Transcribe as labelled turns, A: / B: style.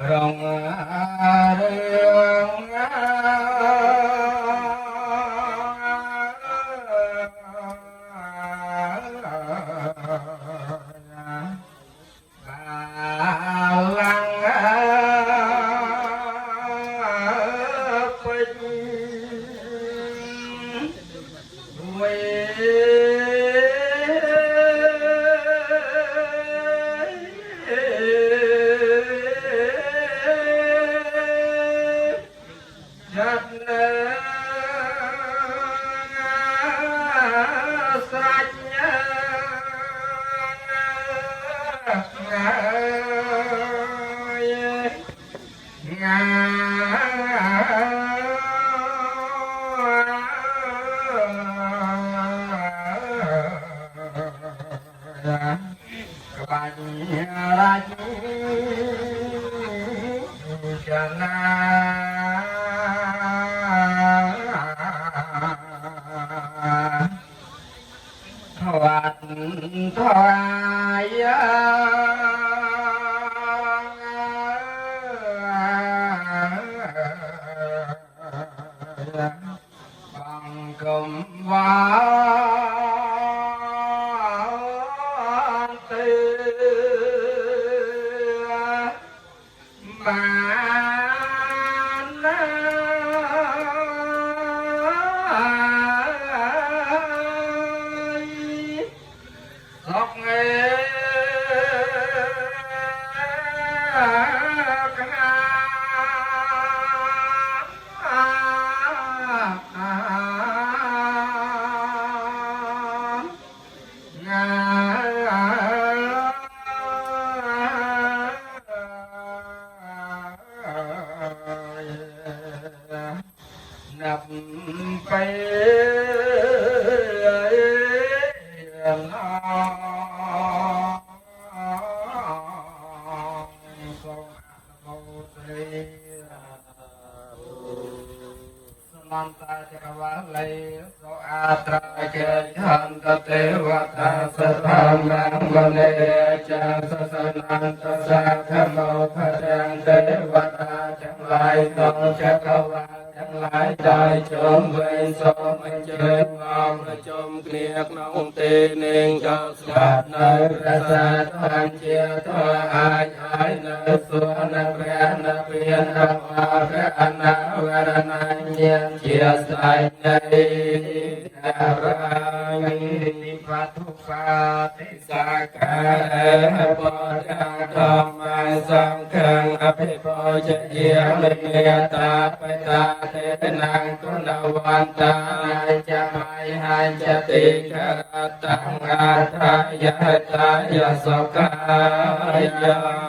A: rong rương bằng cầm vang tư ban ngọc nghề nập bay Manta Chakavale So Atra Kejhanta Devata Satamang Mane Cha Sasananta Sakhamo Khadang Devata Chẳng Lai Tông Chakavale Chẳng Lai Đại Chôm Vây So Minh Trên Ngọc Là Chôm Kliek Nông Tê Ninh Cho Svat Nơi Ra Sa Toàn Chia Thoa Ai Ai Nơi Xua Nạc Rẽ Nạc Viên Nạc Hoa Rẽ Nạc Vara Nạc Nhiên Chia Sai Nhây Đà Rang Phật Phật Sa Ca Bồ Tát Thom Mai Sang Khang Abhi Bồ Chá Yê Minh Nghe Ta Bê Ta Thế Năng Tu Na Văn Ta Hai Cha Mai Hai Cha Tỳ Khá Tăng A Tha Ya Ta Ya So Ca Ya